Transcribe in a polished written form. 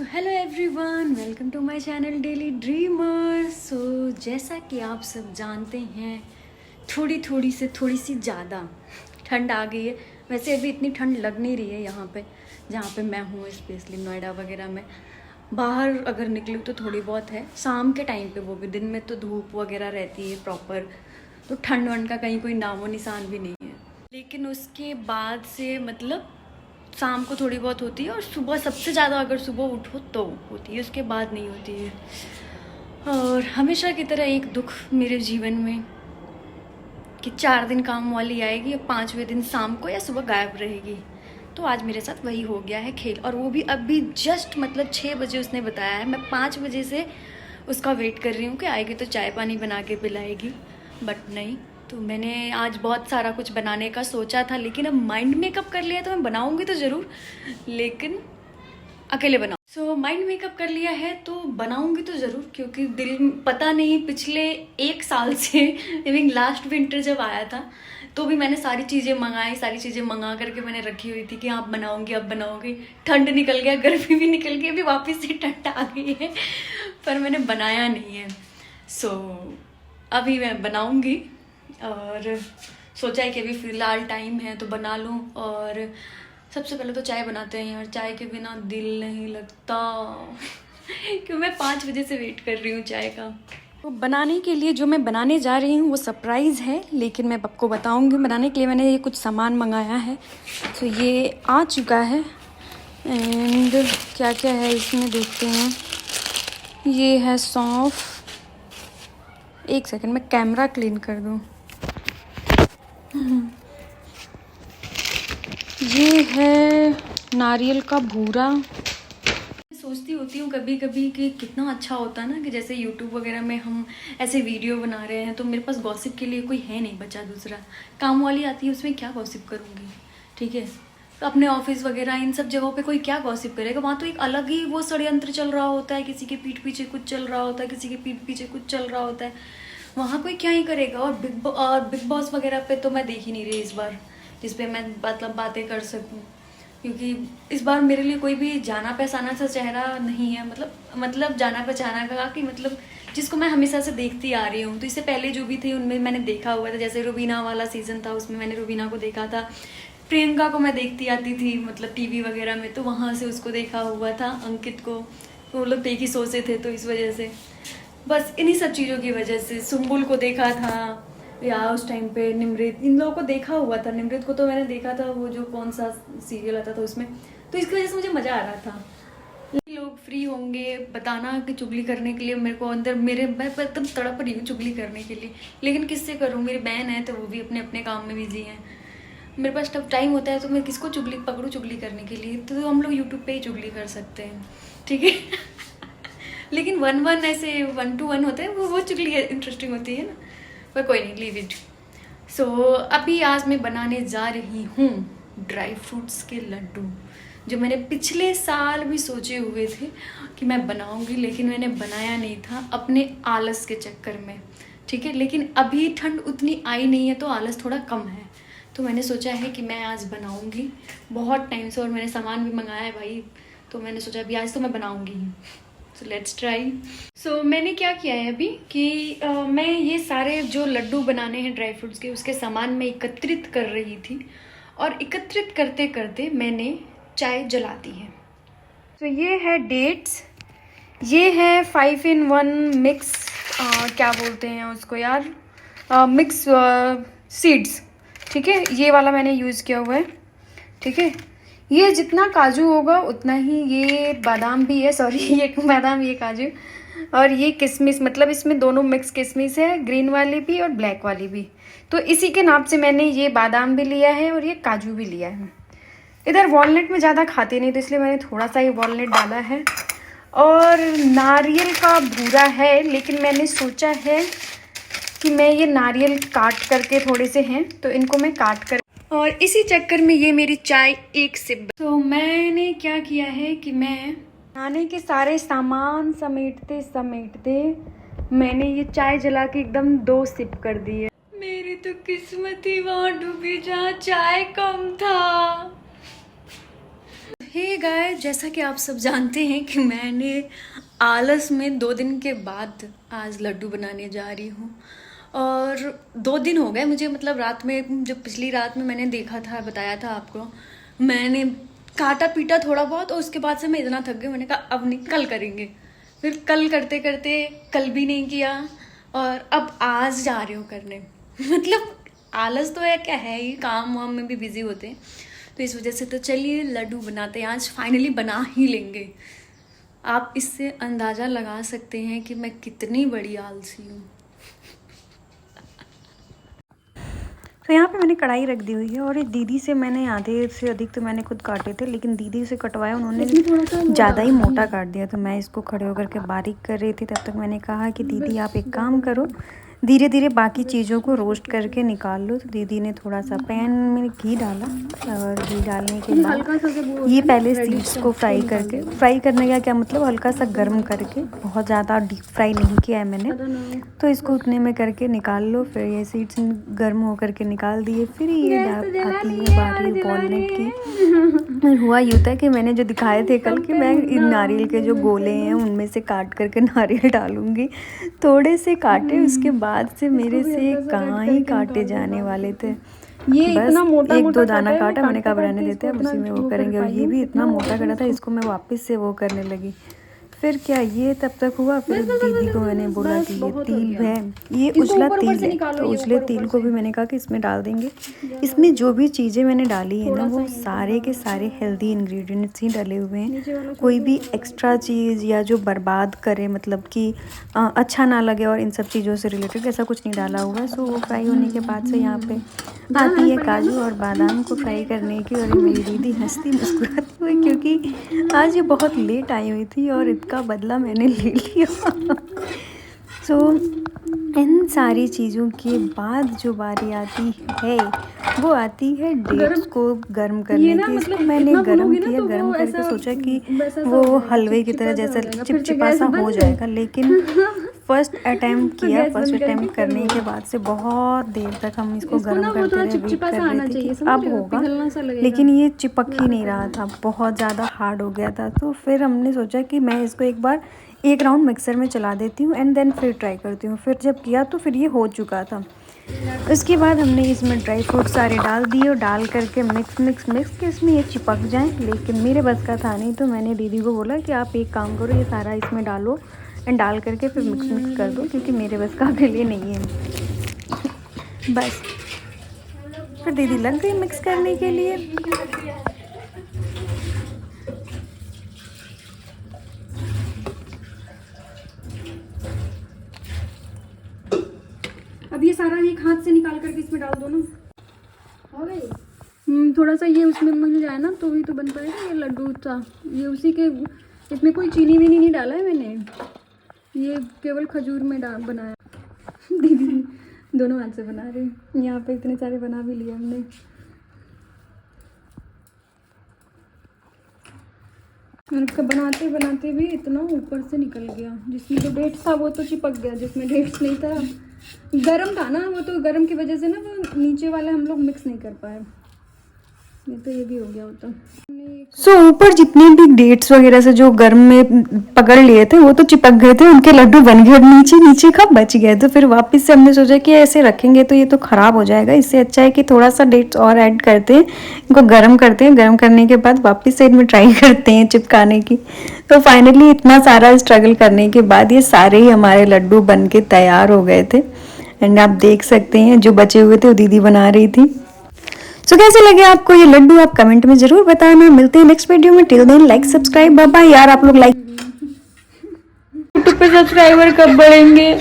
So hello everyone, welcome to my channel daily dreamer. So जैसा कि आप सब जानते हैं, थोड़ी सी ज़्यादा ठंड आ गई है। वैसे अभी इतनी ठंड लग नहीं रही है यहाँ पे जहाँ पे मैं हूँ, स्पेशली नोएडा वगैरह में। बाहर अगर निकलूँ तो थोड़ी बहुत है शाम के टाइम पे, वो भी दिन में तो धूप वगैरह रहती है प्रॉपर, तो ठंड वंड का कहीं कोई नामो निशान भी नहीं है। लेकिन उसके बाद से मतलब शाम को थोड़ी बहुत होती है, और सुबह सबसे ज़्यादा अगर सुबह उठो तो होती है, उसके बाद नहीं होती है। और हमेशा की तरह एक दुख मेरे जीवन में कि 4 दिन काम वाली आएगी और 5वें दिन शाम को या सुबह गायब रहेगी। तो आज मेरे साथ वही हो गया है खेल, और वो भी अभी जस्ट मतलब 6 बजे उसने बताया है। मैं 5 बजे से उसका वेट कर रही हूँ कि आएगी तो चाय पानी बना के पिलाएगी, बट नहीं। तो मैंने आज बहुत सारा कुछ बनाने का सोचा था, लेकिन अब माइंड मेकअप कर लिया तो मैं बनाऊंगी तो ज़रूर, लेकिन अकेले बनाऊँ। सो माइंड मेकअप कर लिया है तो बनाऊंगी तो ज़रूर, क्योंकि दिल पता नहीं पिछले 1 साल से इवन लास्ट विंटर जब आया था तो भी मैंने सारी चीज़ें मंगा करके मैंने रखी हुई थी कि आप बनाऊंगी, अब बनाऊंगी। ठंड निकल गया, गर्मी भी निकल गई, अभी वापस से ठंड आ गई है, पर मैंने बनाया नहीं है। सो अभी मैं बनाऊंगी, और सोचा है कि अभी फ़िलहाल टाइम है तो बना लूँ। और सबसे पहले तो चाय बनाते हैं यार, चाय के बिना दिल नहीं लगता क्यों मैं 5 बजे से वेट कर रही हूँ चाय का। तो बनाने के लिए जो मैं बनाने जा रही हूँ वो सरप्राइज़ है, लेकिन मैं आपको बताऊँगी। बनाने के लिए मैंने ये कुछ सामान मंगाया है, तो ये आ चुका है। एंड क्या क्या है इसमें देखते हैं। ये है सौंफ, एक सेकंड मैं कैमरा क्लीन कर दूँ। ये है नारियल का भूरा। सोचती होती हूँ कभी कभी कि कितना अच्छा होता है ना, कि जैसे यूट्यूब वगैरह में हम ऐसे वीडियो बना रहे हैं तो मेरे पास गॉसिप के लिए कोई है नहीं बचा दूसरा। काम वाली आती है, उसमें क्या गॉसिप करूँगी, ठीक है। तो अपने ऑफिस वगैरह इन सब जगहों पे कोई क्या गॉसिप करेगा, वहाँ तो एक अलग ही वो षड्यंत्र चल रहा होता है, किसी के पीठ पीछे कुछ चल रहा होता है, किसी के पीठ पीछे कुछ चल रहा होता है। वहाँ कोई क्या ही करेगा। और बिग बॉस वगैरह पे तो मैं देख ही नहीं रही इस बार, जिस पे मैं मतलब बातें कर सकूँ, क्योंकि इस बार मेरे लिए कोई भी जाना पहचाना सा चेहरा नहीं है। मतलब जाना पहचाना का कि मतलब जिसको मैं हमेशा से देखती आ रही हूँ। तो इससे पहले जो भी थे उनमें मैंने देखा हुआ था, जैसे रुबीना वाला सीज़न था उसमें मैंने रुबीना को देखा था। प्रियंका को मैं देखती आती थी मतलब टीवी वगैरह में, तो वहाँ से उसको देखा हुआ था। अंकित को, वो लोग एक ही शो से थे, तो इस वजह से बस इन्हीं सब चीज़ों की वजह से। सुम्बुल को देखा था या उस टाइम पे निमृत, इन लोगों को देखा हुआ था। निमृत को तो मैंने देखा था वो जो कौन सा सीरियल आता था उसमें, तो इसकी वजह से मुझे मज़ा आ रहा था। लोग फ्री होंगे बताना कि चुगली करने के लिए, मेरे को अंदर मैं एकदम तड़प रही हूँ चुगली करने के लिए, लेकिन किससे करूँ। मेरी बहन है तो वो भी अपने अपने काम में बिजी हैं। मेरे पास तब टाइम होता है तो मैं किसको चुगली पकड़ूँ चुगली करने के लिए, तो हम लोग यूट्यूब पे ही चुगली कर सकते हैं, ठीक है लेकिन 1-1 ऐसे 1-to-1 होते हैं, वो चुगली इंटरेस्टिंग होती है ना, पर कोई नहीं, लीव इट। सो अभी आज मैं बनाने जा रही हूँ ड्राई फ्रूट्स के लड्डू, जो मैंने पिछले साल भी सोचे हुए थे कि मैं बनाऊंगी, लेकिन मैंने बनाया नहीं था अपने आलस के चक्कर में, ठीक है। लेकिन अभी ठंड उतनी आई नहीं है तो आलस थोड़ा कम है, तो मैंने सोचा है कि मैं आज बनाऊंगी बहुत टाइम से, और मैंने सामान भी मंगाया है भाई, तो मैंने सोचा अभी आज तो मैं बनाऊंगी। So let's try. सो मैंने क्या किया है अभी कि मैं ये सारे जो लड्डू बनाने हैं ड्राई फ्रूट्स के, उसके सामान में एकत्रित कर रही थी, और एकत्रित करते करते मैंने चाय जला दी है। तो ये है डेट्स, ये है 5-in-1 मिक्स, क्या बोलते हैं उसको यार, मिक्स सीड्स, ठीक है। ये वाला मैंने यूज़ किया हुआ है, ठीक है। ये जितना काजू होगा उतना ही ये बादाम भी है, सॉरी ये बादाम ये काजू, और ये किशमिश, मतलब इसमें दोनों मिक्स किशमिश है, ग्रीन वाली भी और ब्लैक वाली भी। तो इसी के नाप से मैंने ये बादाम भी लिया है और ये काजू भी लिया है। इधर वॉलनट में ज़्यादा खाते नहीं तो इसलिए मैंने थोड़ा सा ही वॉलनट डाला है। और नारियल का भूरा है, लेकिन मैंने सोचा है कि मैं ये नारियल काट करके थोड़े से हैं तो इनको मैं काट कर, और इसी चक्कर में ये मेरी चाय एक सिप। तो मैंने क्या किया है कि मैं खाने के सारे सामान समेटते समेटते मैंने ये चाय जला के एकदम 2 सिप कर दी है। मेरी तो किस्मत ही वहाँ डूबी जहाँ चाय कम था। हे गाइस, जैसा कि आप सब जानते हैं कि मैंने आलस में 2 दिन के बाद आज लड्डू बनाने जा रही हूँ। और 2 दिन हो गए मुझे, मतलब रात में, जो पिछली रात में मैंने देखा था, बताया था आपको, मैंने काटा पीटा थोड़ा बहुत और उसके बाद से मैं इतना थक गई, मैंने कहा अब नहीं, कल करेंगे। फिर कल करते करते कल भी नहीं किया और अब आज जा रही हूँ करने। मतलब आलस तो है, क्या है ही, काम वाम में भी बिजी होते हैं, तो इस वजह से तो चलिए लड्डू बनाते हैं, आज फाइनली बना ही लेंगे। आप इससे अंदाज़ा लगा सकते हैं कि मैं कितनी बड़ी आलसी हूँ। तो यहाँ पे मैंने कढ़ाई रख दी हुई है और दीदी से मैंने आधे से अधिक तो मैंने खुद काटे थे, लेकिन दीदी से कटवाया उन्होंने ज़्यादा ही मोटा काट दिया। तो मैं इसको खड़े होकर के बारीक कर रही थी, तब तक मैंने कहा कि दीदी आप एक काम करो, धीरे धीरे बाकी चीज़ों को रोस्ट करके निकाल लो। तो दीदी ने थोड़ा सा पैन में घी डाला और घी डालने के बाद ये पहले सीड्स को फ्राई करने का क्या मतलब, हल्का सा गर्म करके, बहुत ज़्यादा डीप फ्राई नहीं किया है मैंने। तो इसको उतने में करके निकाल लो। फिर ये सीड्स गर्म हो करके निकाल दिए। फिर ये आती है बारी वॉलनट की। हुआ यूँ था कि मैंने जो दिखाए थे कल कि मैं इन नारियल के जो गोले हैं उनमें से काट करके नारियल डालूंगी, थोड़े से काटे, उसके बाद से मेरे से कहाँ ही काटे जाने वाले थे। ये बस इतना मोटा 1-2 दाना काटा, मैंने कहा बनाने देते हैं, उसी में वो करेंगे। और ये भी इतना मोटा कटा था, इसको मैं वापस से वो करने लगी। फिर क्या ये तब तक हुआ, फिर दीदी को मैंने बोला कि ये तिल है, ये उजला तिल है, तो उजले तिल को भी मैंने कहा कि इसमें डाल देंगे। इसमें जो भी चीज़ें मैंने डाली है ना, वो सारे के सारे हेल्दी इंग्रेडिएंट्स ही डले हुए हैं। कोई भी एक्स्ट्रा चीज़ या जो बर्बाद करे, मतलब कि अच्छा ना लगे और इन सब चीज़ों से रिलेटेड ऐसा कुछ नहीं डाला हुआ। सो वो फ्राई होने के बाद से यहाँ पे आती है काजू और बादाम को फ्राई करने की। और मेरी दीदी हंसती मुस्कुराती हुई, क्योंकि आज ये बहुत लेट आई हुई थी और का बदला मैंने ले लिया। सो इन सारी चीज़ों के बाद जो बारी आती है, वो आती है डेट्स को गर्म करने की। इसको मैंने गर्म किया, गर्म करके सोचा कि वो हलवे की तरह जैसा चिपचिपा सा हो जाएगा, लेकिन फर्स्ट अटैम्प्ट किया। फर्स्ट अटैम्प्ट करने के बाद से बहुत देर तक हम इसको गर्म करते रहे, वेट कर रहे थे कि अब होगा, लेकिन ये चिपक ही नहीं रहा था, बहुत ज़्यादा हार्ड हो गया था। तो फिर हमने सोचा कि मैं इसको एक राउंड मिक्सर में चला देती हूँ एंड देन फिर ट्राई करती हूँ। फिर जब किया तो फिर ये हो चुका था। उसके बाद हमने इसमें ड्राई फ्रूट सारे डाल दिए और डाल करके मिक्स कि इसमें ये चिपक जाए, लेकिन मेरे बस का था नहीं। तो मैंने दीदी को बोला कि आप एक काम करो, ये सारा इसमें डालो एंड डाल करके फिर मिक्स कर दो, क्योंकि मेरे बस का अकेले नहीं है। बस फिर दीदी लग गई मिक्स करने के लिए। अब ये सारा एक हाथ से निकाल करके इसमें डाल दो ना, हो गई। थोड़ा सा ये उसमें मिल जाए ना तो भी तो बन पाएगा ये लड्डू सा। ये उसी के, इसमें कोई चीनी वीनी नहीं डाला है मैंने, ये केवल खजूर में बनाया। दीदी दोनों हाथ से बना रहे, यहाँ पे इतने सारे बना भी लिए हमने। बनाते बनाते भी इतना ऊपर से निकल गया, जिसमें जो डेट्स था वो तो चिपक गया, जिसमें डेट्स नहीं था, गरम था ना, वो तो गरम की वजह से ना वो नीचे वाले हम लोग मिक्स नहीं कर पाए, नहीं तो ये भी हो गया होता। सो ऊपर जितने भी डेट्स वगैरह से जो गर्म में पकड़ लिए थे वो तो चिपक गए थे, उनके लड्डू बन गए, और नीचे का बच गए। तो फिर वापस से हमने सोचा कि ऐसे रखेंगे तो ये तो ख़राब हो जाएगा, इससे अच्छा है कि थोड़ा सा डेट्स और ऐड करते हैं, इनको गर्म करते हैं, गर्म करने के बाद वापस से इनमें ट्राई करते हैं चिपकाने की। तो फाइनली इतना सारा स्ट्रगल करने के बाद ये सारे ही हमारे लड्डू बन के तैयार हो गए थे। एंड आप देख सकते हैं जो बचे हुए थे वो दीदी बना रही थी। सो कैसे लगे आपको ये लड्डू, आप कमेंट में जरूर बताना। मिलते हैं नेक्स्ट वीडियो में, till then like subscribe, bye bye. यार आप लोग लाइक, यूट्यूब पे सब्सक्राइबर कब बढ़ेंगे?